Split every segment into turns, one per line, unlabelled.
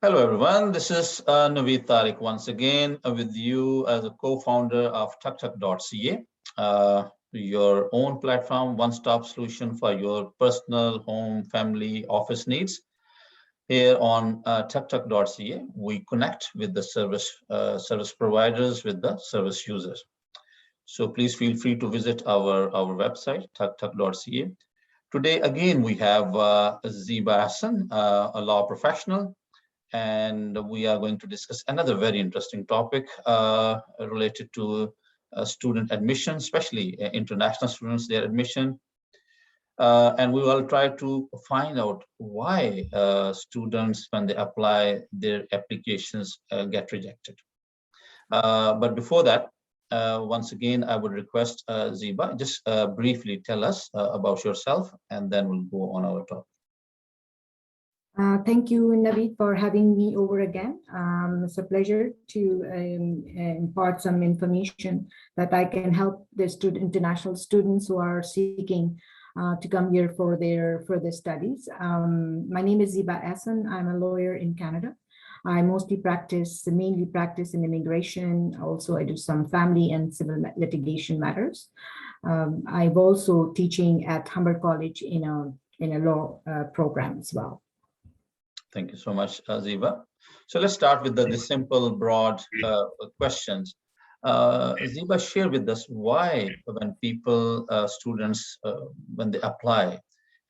Hello, everyone. This is Naveed Tariq once again with you as a co-founder of TukTuk.ca, your own platform, one-stop solution for your personal, home, family, office needs. Here on TukTuk.ca, we connect with the service providers with the service users. So please feel free to visit our website, TukTuk.ca. Today, again, we have Zeeba Ahsan, a law professional, and we are going to discuss another very interesting topic related to student admission, especially international students, their admission. And we will try to find out why students, when they apply, their applications get rejected. But before that, once again, I would request Zeeba, just briefly tell us about yourself, and then we'll go on our topic.
Thank you, Naveed, for having me over again. It's a pleasure to impart some information that I can help the international students who are seeking to come here for their further studies. My name is Zeeba Ahsan. I'm a lawyer in Canada. I mainly practice in immigration. Also, I do some family and civil litigation matters. I'm also teaching at Humber College in a law program as well.
Thank you so much, Zeeba. So let's start with the simple, broad questions. Zeeba, share with us why when people, students, when they apply,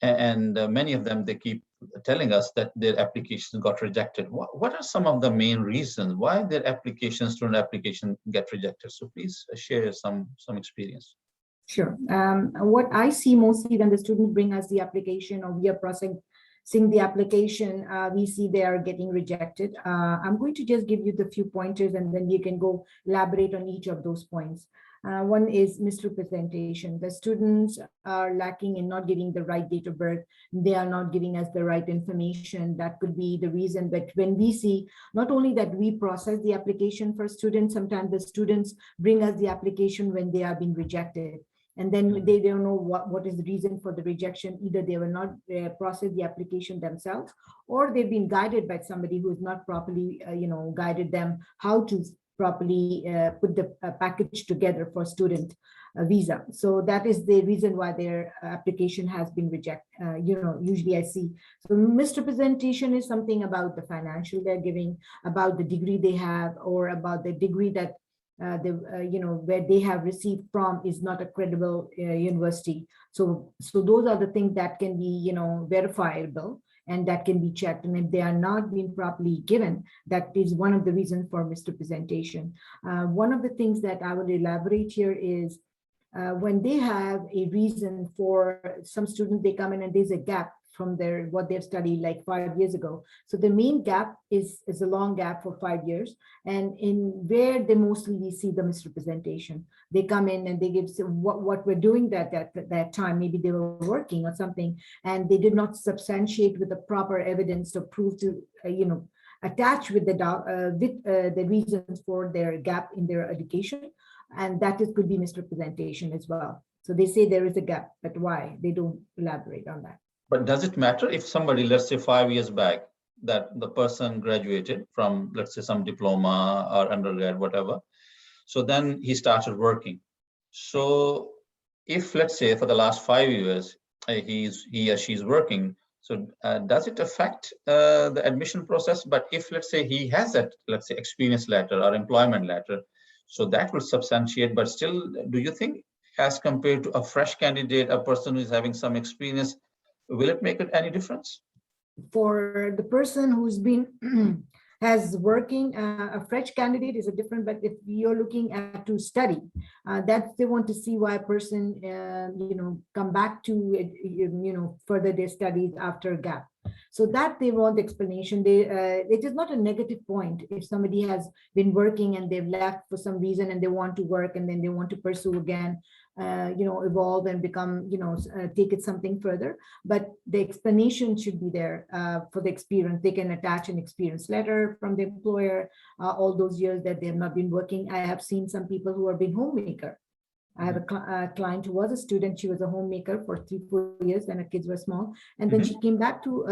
and many of them, they keep telling us that their applications got rejected. What are some of the main reasons why their student application get rejected? So please share some experience.
Sure. What I see mostly when the students bring us the application or we are processing the application, we see they are getting rejected. I'm going to just give you the few pointers and then you can go elaborate on each of those points. One is misrepresentation. The students are lacking in not giving the right date of birth. They are not giving us the right information. That could be the reason. But when we see, not only that we process the application for students, sometimes the students bring us the application when they are being rejected. And then they don't know what is the reason for the rejection. Either they will not process the application themselves, or they've been guided by somebody who has not properly, guided them how to properly put the package together for student visa. So that is the reason why their application has been rejected. Usually I see. So misrepresentation is something about the financial they're giving, about the degree they have, or about the degree that where they have received from is not a credible university. So those are the things that can be, verifiable and that can be checked. And if they are not being properly given, that is one of the reasons for misrepresentation. One of the things that I would elaborate here is when they have a reason for some students, they come in and there's a gap from what they've studied like 5 years ago. So the main gap is a long gap for 5 years. And in where they mostly we see the misrepresentation. They come in and they give what we're doing that time, maybe they were working or something, and they did not substantiate with the proper evidence to prove to, attach with the reasons for their gap in their education. And that could be misrepresentation as well. So they say there is a gap, but why? They don't elaborate on that.
But does it matter if somebody, let's say 5 years back, that the person graduated from, let's say, some diploma or undergrad, whatever. So then he started working. So if, let's say, for the last 5 years, he or she's working, so does it affect the admission process? But if, let's say, he has that, let's say, experience letter or employment letter, so that will substantiate, but still, do you think as compared to a fresh candidate, a person who is having some experience, will it make any difference?
For the person who's been has working, a fresh candidate is a different, but if you're looking at to study, that they want to see why a person, come back to, further their studies after a gap. So that they want explanation. It is not a negative point if somebody has been working and they've left for some reason and they want to work and then they want to pursue again, evolve and become, take it something further. But the explanation should be there for the experience. They can attach an experience letter from the employer, all those years that they have not been working. I have seen some people who have been homemaker. I have a client who was a student. She was a homemaker for 3-4 years when her kids were small, and then she came back to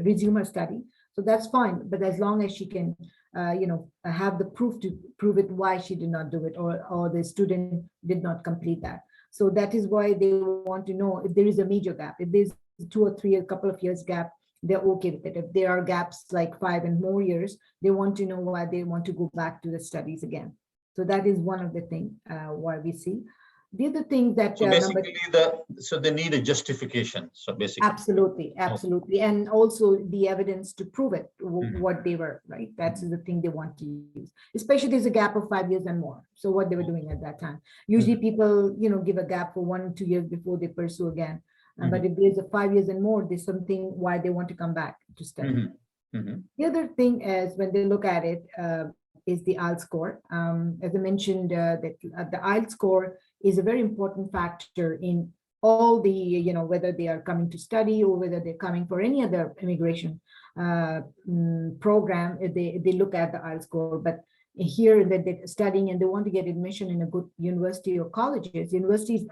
resume her study. So that's fine, but as long as she can, have the proof to prove it why she did not do it, or the student did not complete that. So that is why they want to know if there is a major gap. If there's 2 or 3, a couple of years gap, they're okay with it. If there are gaps like 5 and more years, they want to know why they want to go back to the studies again. So that is one of the things why we see. The other thing that
So basically, so they need a justification. So basically,
absolutely, absolutely, and also the evidence to prove it, what they were, right? That's the thing they want to use. Especially there's a gap of 5 years and more. So what they were doing at that time. Usually people, give a gap for 1 or 2 years before they pursue again. But if there's a 5 years and more, there's something why they want to come back to study. The other thing is when they look at it is the IELTS score. As I mentioned, that the IELTS score is a very important factor in all the, whether they are coming to study or whether they're coming for any other immigration program, they look at the IELTS score. But here that they're studying and they want to get admission in a good university or colleges, universities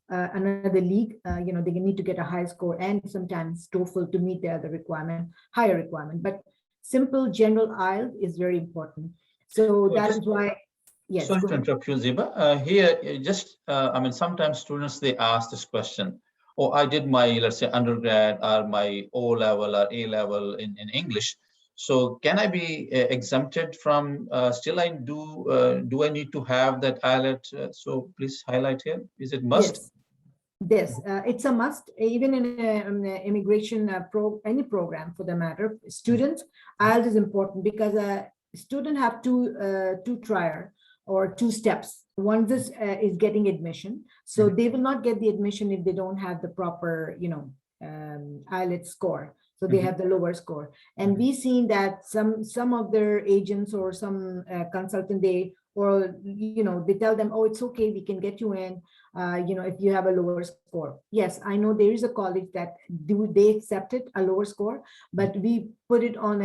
another league, they need to get a high score and sometimes TOEFL to meet the other requirement, higher requirement. But simple general IELTS is very important. So that is why. Yes.
Sorry to interrupt you, Zeeba. Here, I mean, sometimes students, they ask this question, oh, I did my, let's say, undergrad or my O level or A level in English. So can I be exempted from, still I do I need to have that IELTS? So please highlight here, is it must?
Yes. This it's a must, even in immigration any program for the matter. Students, IELTS is important because a student have two trier or 2 steps. One is getting admission, so they will not get the admission if they don't have the proper IELTS score. So they have the lower score, and we've seen that some of their agents or some consultant, they tell them, oh, it's okay, we can get you in, if you have a lower score. Yes, I know there is a college that they accepted a lower score, but we put it on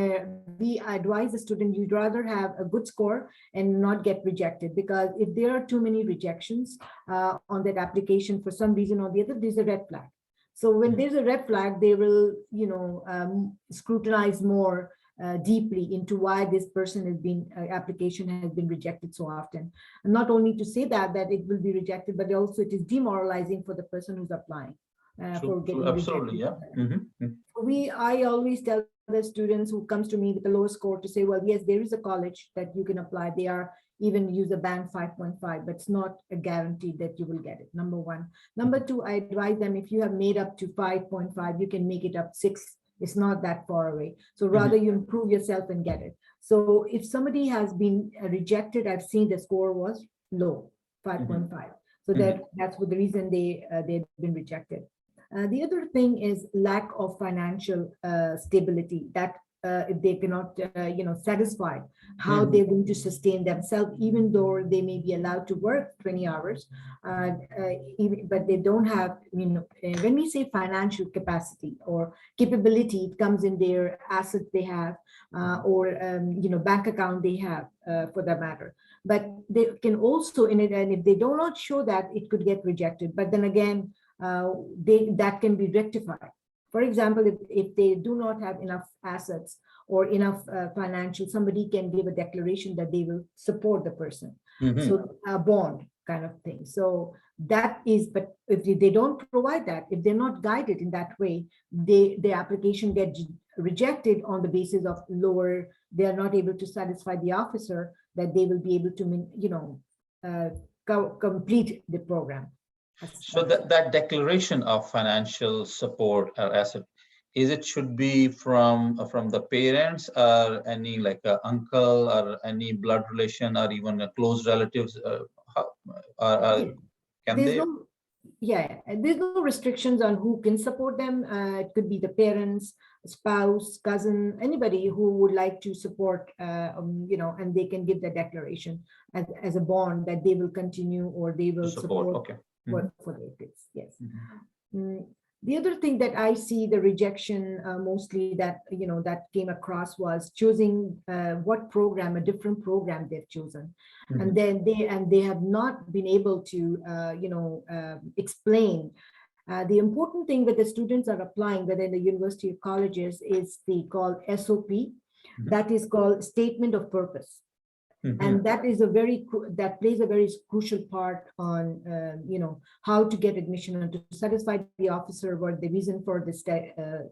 we advise the student, you'd rather have a good score and not get rejected, because if there are too many rejections on that application for some reason or the other, there's a red flag. So when there's a red flag, they will, scrutinize more deeply into why this person has been application has been rejected so often. And not only to say that it will be rejected, but also it is demoralizing for the person who's applying for getting
absolutely,
rejected.
Yeah.
I always tell the students who comes to me with a low score to say, well, yes, there is a college that you can apply. They are even use a band 5.5, but it's not a guarantee that you will get it. Number one. Number two, I advise them, if you have made up to 5.5, you can make it up 6. It's not that far away. So rather you improve yourself and get it. So if somebody has been rejected, I've seen the score was low, 5.5. So that's what the reason they've been rejected. The other thing is lack of financial stability, that if they cannot, satisfy how they're going to sustain themselves, even though they may be allowed to work 20 hours, but they don't have, when we say financial capacity or capability, it comes in their assets they have, or, bank account they have, for that matter. But they can also in it, and if they do not show that, it could get rejected. But then again, that can be rectified. For example, if they do not have enough assets or enough financial, somebody can give a declaration that they will support the person. So a bond kind of thing. So that is, but if they don't provide that, if they're not guided in that way, the application gets rejected on the basis of lower, they are not able to satisfy the officer that they will be able to, complete the program.
So that declaration of financial support or asset, should be from the parents or any like a uncle or any blood relation or even a close relatives? Can they?
There's no restrictions on who can support them. It could be the parents, spouse, cousin, anybody who would like to support, and they can give the declaration as a bond that they will continue or they will support.
Okay.
For their kids, yes. The other thing that I see the rejection mostly that that came across was choosing what program, a different program they've chosen, and then they have not been able to explain The important thing with the students are applying, whether in the university or colleges, is the called SOP, that is called Statement of Purpose. And that is that plays a very crucial part on how to get admission and to satisfy the officer what the reason for the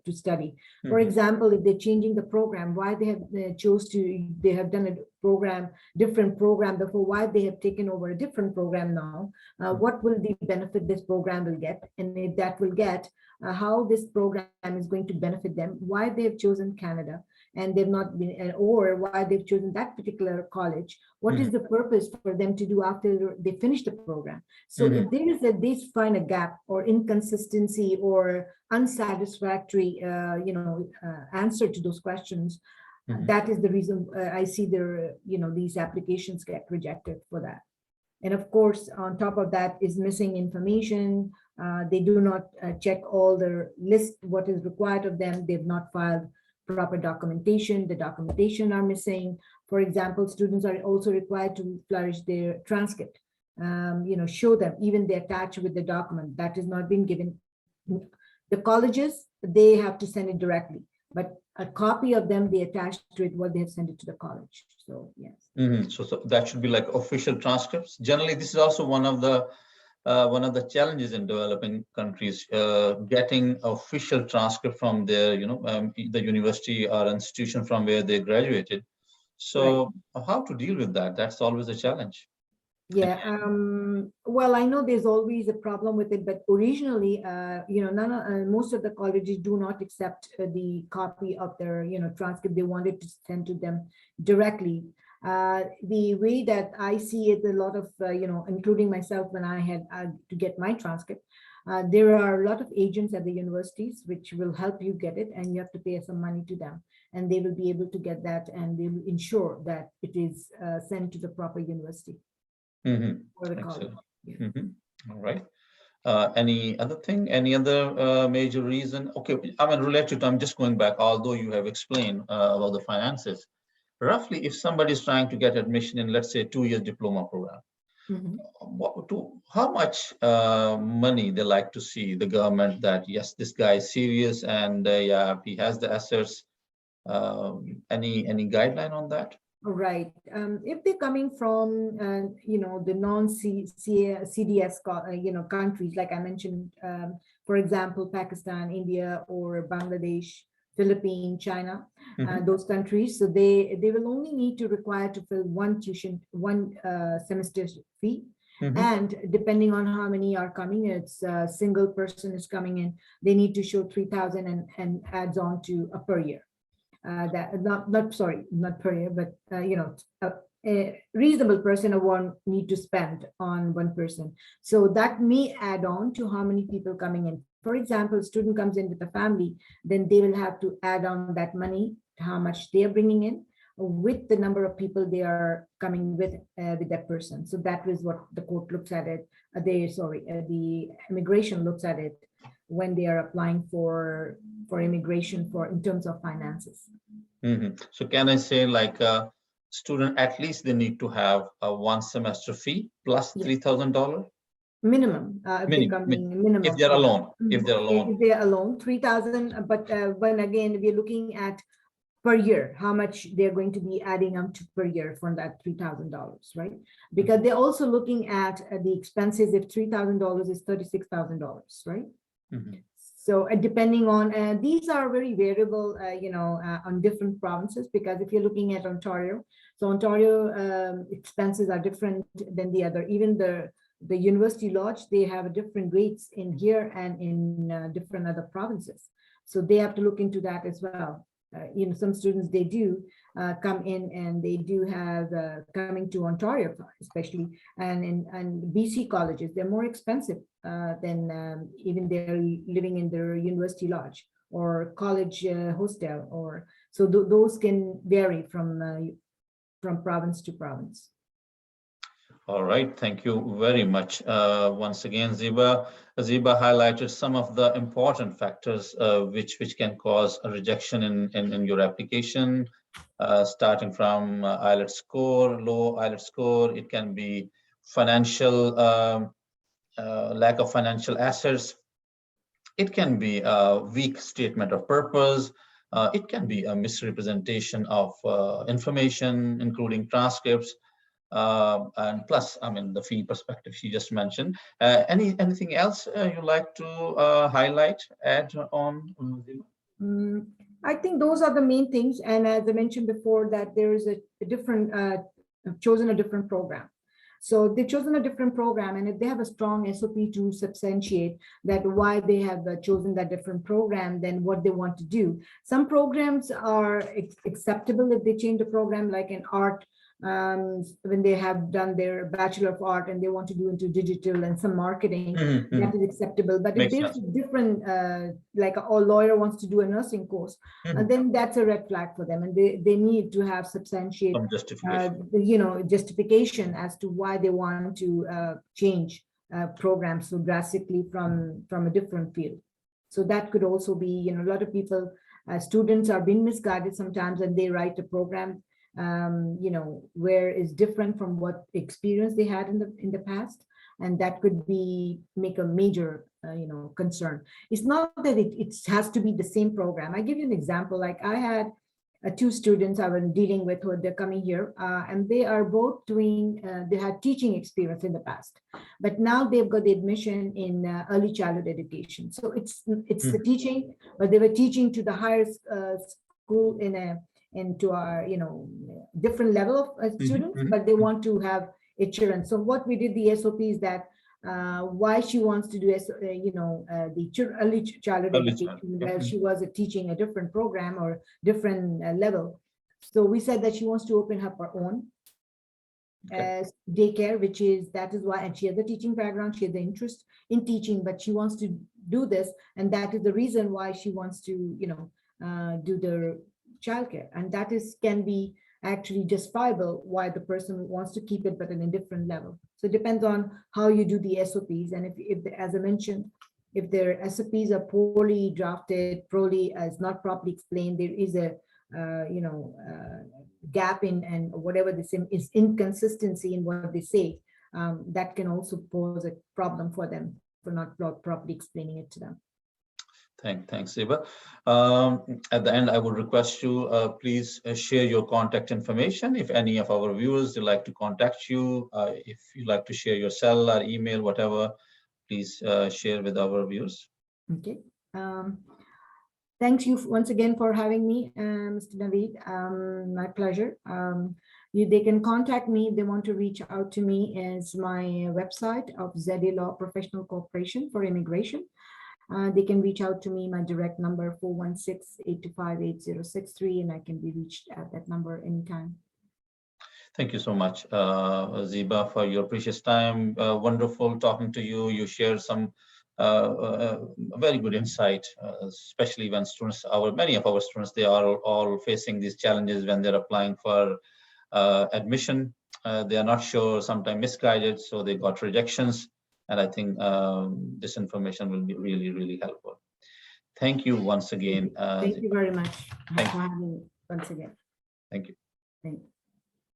to study. For example, if they're changing the program, why they have they have done a different program before, why they have taken over a different program now, what will the benefit this program will get, and if that will get, how this program is going to benefit them, why they have chosen Canada, and they've not been, or why they've chosen that particular college, what is the purpose for them to do after they finish the program. So if there is they find a gap or inconsistency or unsatisfactory, answer to those questions, that is the reason I see these applications get rejected for that. And of course, on top of that is missing information. They do not check all the list, what is required of them. They've not filed proper documentation. The documentation are missing. For example, students are also required to flourish their transcript. Show them, even they attach with the document that is not being given. The colleges, they have to send it directly, but a copy of them they attach to it what they have sent it to the college. So yes.
So that should be like official transcripts. Generally, this is also one of the challenges in developing countries, getting official transcript from their, the university or institution from where they graduated. So how to deal with that? That's always a challenge.
Yeah. Well, I know there's always a problem with it, but originally, most of the colleges do not accept the copy of their, transcript. They wanted to send to them directly. The way that I see it, a lot of, including myself, when I had to get my transcript, there are a lot of agents at the universities which will help you get it, and you have to pay some money to them, and they will be able to get that, and they will ensure that it is sent to the proper university. Or the college. Yeah.
All right. Any other thing? Any other major reason? Okay, I mean, related to, I'm just going back, although you have explained about the finances. Roughly, if somebody is trying to get admission in, let's say, 2-year diploma program, how much money they like to see the government that, yes, this guy is serious and yeah, he has the assets. Any guideline on that?
Right. If they're coming from, the non-CDS, countries, like I mentioned, for example, Pakistan, India, or Bangladesh, Philippines, China, those countries. So they will only need to require to fill one semester fee. And depending on how many are coming, it's a single person is coming in, they need to show 3,000 and adds on to a per year. That not per year, but a reasonable person of one need to spend on one person. So that may add on to how many people coming in. For example, a student comes in with a family, then they will have to add on that money, how much they are bringing in, with the number of people they are coming with that person. So that is what the court looks at it. The immigration looks at it when they are applying for immigration in terms of finances.
So can I say, like, a student, at least they need to have a 1 semester fee plus $3,000
minimum.
If they're alone. If
they're alone, 3,000. But when again we're looking at per year, how much they're going to be adding up to per year from that $3,000, right? Because they're also looking at the expenses. If $3,000 is $36,000, right? So depending on, these are very variable, on different provinces, because if you're looking at Ontario, so Ontario expenses are different than the other. Even the University Lodge, they have different rates in here and in different other provinces. So they have to look into that as well. Some students, they do come in and they do have coming to Ontario, especially, and BC colleges, they're more expensive than even they're living in their University Lodge or college hostel, or so those can vary from province to province.
All right, thank you very much. Once again, Zeeba highlighted some of the important factors which can cause a rejection in your application, starting from IELTS score, low IELTS score. It can be financial, lack of financial assets, It can be a weak statement of purpose. It can be a misrepresentation of information, including transcripts. And plus, I mean, the fee perspective she just mentioned. Anything else you like to highlight, add on?
Mm, I think those are the main things. And as I mentioned before, that there is a different, chosen a different program. So they've chosen a different program, and if they have a strong SOP to substantiate that why they have chosen that different program, then what they want to do. Some programs are acceptable if they change the program, like in art, when they have done their Bachelor of Art and they want to do into digital and some marketing, that is acceptable. But if
Makes
there's
sense.
a different, like a lawyer wants to do a nursing course, then that's a red flag for them, and they need to have substantiate,
Some justification.
justification as to why they want to change programs so drastically from a different field. So that could also be, a lot of people, students are being misguided sometimes, and they write a program where it's different from what experience they had in the past, and that could be make a major concern. It's not that it has to be the same program. I give you an example. Like I had two students I was dealing with who they're coming here, and they are both doing. They had teaching experience in the past, but now they've got the admission in early childhood education. So it's the teaching, but they were teaching to the higher school into our different level of students, but they want to have a children. So what we did, the SOP is that why she wants to do the early childhood education, where she was teaching a different program or different level. So we said that she wants to open up her own daycare, that is why, and she has a teaching background, she has the interest in teaching, but she wants to do this, and that is the reason why she wants to do the childcare, and that can be actually justifiable why the person wants to keep it, but in a different level. So it depends on how you do the SOPs, and if as I mentioned, if their SOPs are poorly drafted, poorly as not properly explained, there is a gap in and whatever this is inconsistency in what they say, that can also pose a problem for them for not properly explaining it to them.
Thanks, Zeeba. At the end, I would request you, please share your contact information. If any of our viewers would like to contact you, if you'd like to share your cell or email, whatever, please share with our viewers.
Okay. Thanks you once again for having me, Mr. Naveed. My pleasure. They can contact me if they want to reach out to me as my website of Zeeba Law Professional Corporation for Immigration. They can reach out to me, my direct number 416-825-8063, and I can be reached at that number anytime.
Thank you so much, Zeeba, for your precious time. Wonderful talking to you. You shared some very good insight, especially when students, many of our students, they are all facing these challenges when they're applying for admission. They are not sure, sometimes misguided, so they got rejections. And I think this information will be really, really helpful. Thank you once again.
Thank you very much
for
having me once again.
Thank you.
Thank you.